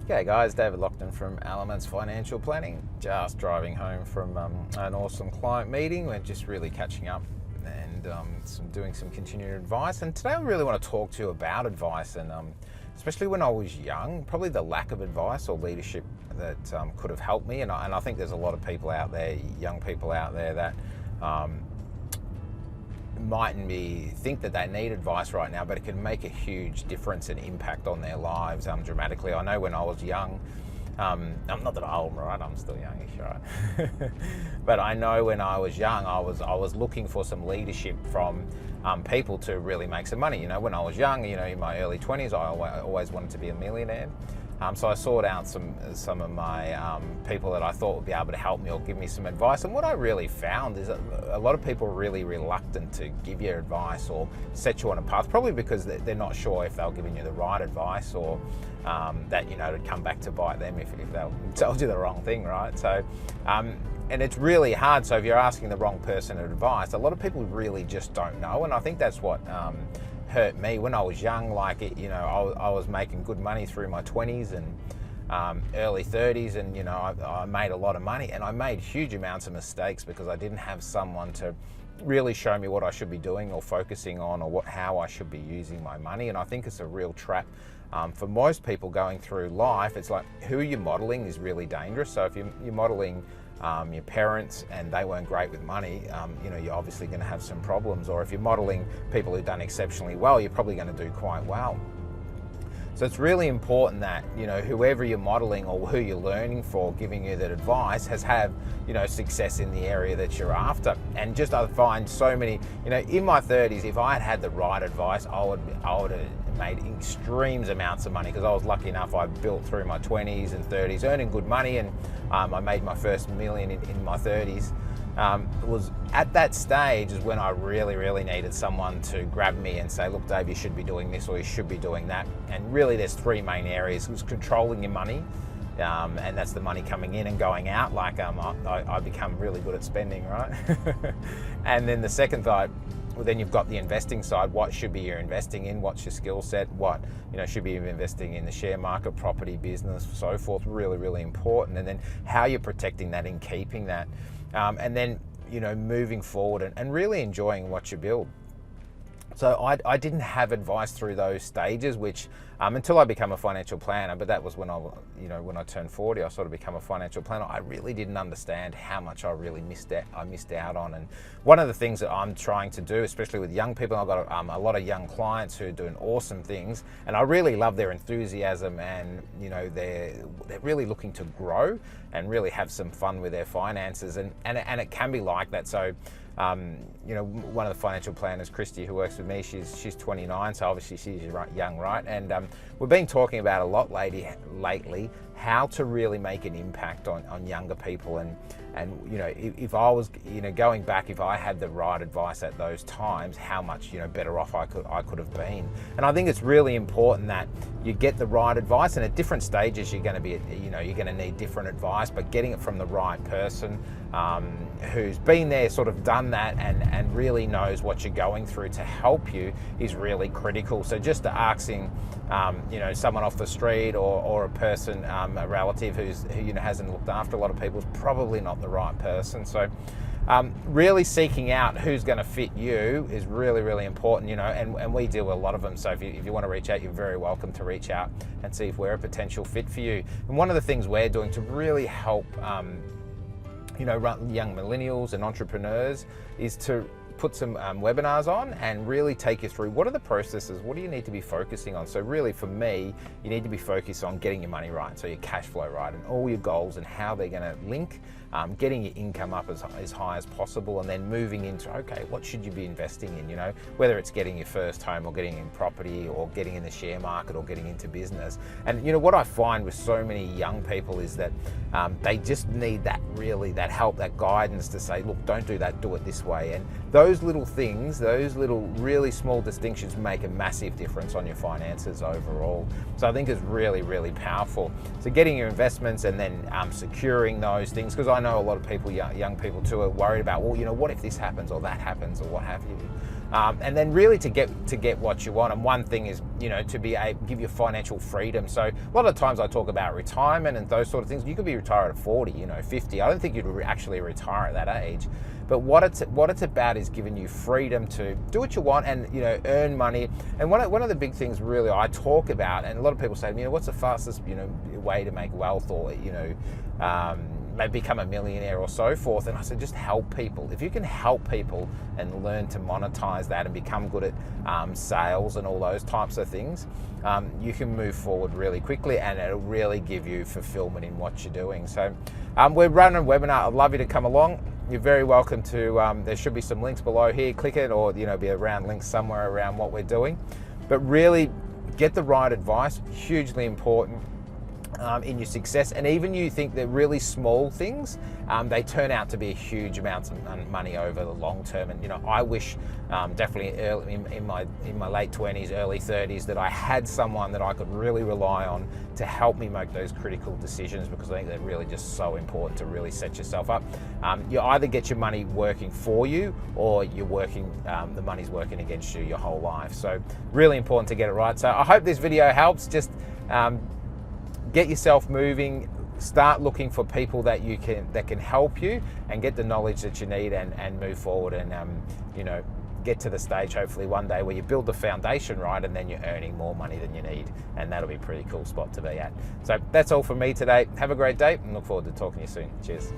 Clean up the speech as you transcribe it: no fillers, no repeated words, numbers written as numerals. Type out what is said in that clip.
G'day guys, David Lockton from Elements Financial Planning. Just driving home from an awesome client meeting. We're just really catching up and doing some continuing advice. And today I really want to talk to you about advice and especially when I was young, probably the lack of advice or leadership that could have helped me. And I think there's a lot of people out there, young people out there that mightn't think that they need advice right now, but it can make a huge difference and impact on their lives dramatically. I know when I was young, I'm not that old, right? I'm still youngish, right? But I know when I was young, I was looking for some leadership from people to really make some money. You know, when I was young, in my early 20s, I always wanted to be a millionaire. So I sought out some of my people that I thought would be able to help me or give me some advice. And what I really found is that a lot of people are really reluctant to give you advice or set you on a path, probably because they're not sure if they're giving you the right advice or that, it'd come back to bite them if they told you the wrong thing, right? So, and it's really hard. So if you're asking the wrong person advice, a lot of people really just don't know. And I think that's what hurt me when I was young. Like I was making good money through my 20s and early 30s, and I made a lot of money, and I made huge amounts of mistakes because I didn't have someone to really show me what I should be doing or focusing on, or how I should be using my money. And I think it's a real trap for most people going through life. It's like who you're modeling is really dangerous. So if you're modeling your parents and they weren't great with money, you're obviously going to have some problems. Or if you're modeling people who've done exceptionally well, you're probably going to do quite well. So it's really important that, whoever you're modeling or who you're learning for, giving you that advice, has had, success in the area that you're after. And just I find so many, in my 30s, if I had had the right advice, I would have made extremes amounts of money, because I was lucky enough. I built through my 20s and 30s earning good money, and I made my first million in my 30s. It was at that stage is when I really needed someone to grab me and say, look, Dave, you should be doing this or you should be doing that. And really there's three main areas. It was controlling your money, and that's the money coming in and going out. Like I become really good at spending, right? And then the second thought, well, then you've got the investing side. What should be you're investing in? What's your skill set? What should be investing in the share market, property, business, so forth. Really important. And then how you're protecting that and keeping that. And then, moving forward and really enjoying what you build. So I didn't have advice through those stages, which until I became a financial planner, but that was when when I turned 40, I sort of became a financial planner. I really didn't understand how much I really missed out on. And one of the things that I'm trying to do, especially with young people, I've got a lot of young clients who are doing awesome things, and I really love their enthusiasm, and they're really looking to grow and really have some fun with their finances, and it can be like that. So one of the financial planners, Christy, who works with me, she's 29, so obviously she's young, right? And we've been talking about a lot lately how to really make an impact on younger people. And if I was going back, if I had the right advice at those times, how much better off I could have been. And I think it's really important that you get the right advice, and at different stages you're going to be you're going to need different advice, but getting it from the right person who's been there, sort of done that, and really knows what you're going through to help you is really critical. So just asking someone off the street or a person, a relative who hasn't looked after a lot of people, is probably not the right person. So really seeking out who's going to fit you is really important, and we deal with a lot of them. So if you want to reach out, you're very welcome to reach out and see if we're a potential fit for you. And one of the things we're doing to really help young millennials and entrepreneurs is to put some webinars on and really take you through what are the processes, what do you need to be focusing on. So really for me, you need to be focused on getting your money right, so your cash flow right, and all your goals and how they're going to link, getting your income up as high as possible, and then moving into, okay, what should you be investing in, whether it's getting your first home or getting in property or getting in the share market or getting into business. And what I find with so many young people is that they just need that help, that guidance to say, look, don't do that, do it this way. And those little things, those little really small distinctions make a massive difference on your finances overall. So I think it's really powerful. So getting your investments and then securing those things, because I know a lot of people, young people too, are worried about, well, what if this happens or that happens or what have you. and then really to get what you want. And one thing is, you know, to be able to give you financial freedom. So a lot of times I talk about retirement and those sort of things. You could be retired at 40, you know, 50. I don't think you'd actually retire at that age. But what it's about is giving you freedom to do what you want and, you know, earn money. And one of the big things really I talk about, and a lot of people say to me, you know, what's the fastest, you know, way to make wealth, or, you know, maybe become a millionaire or so forth. And I said, just help people. If you can help people and learn to monetize that and become good at sales and all those types of things, you can move forward really quickly, and it'll really give you fulfillment in what you're doing. So we're running a webinar. I'd love you to come along. You're very welcome to, there should be some links below here, click it, or, you know, be around links somewhere around what we're doing. But really get the right advice, hugely important in your success. And even you think they're really small things, they turn out to be huge amounts of money over the long term. And, you know, I wish definitely early, in my late 20s, early 30s, that I had someone that I could really rely on to help me make those critical decisions, because I think they're really just so important to really set yourself up. You either get your money working for you, or you're working, the money's working against you your whole life. So really important to get it right. So I hope this video helps. Just get yourself moving, start looking for people that can help you, and get the knowledge that you need, and move forward, and you know, get to the stage hopefully one day where you build the foundation right, and then you're earning more money than you need, and that'll be a pretty cool spot to be at. So that's all from me today. Have a great day, and look forward to talking to you soon. Cheers.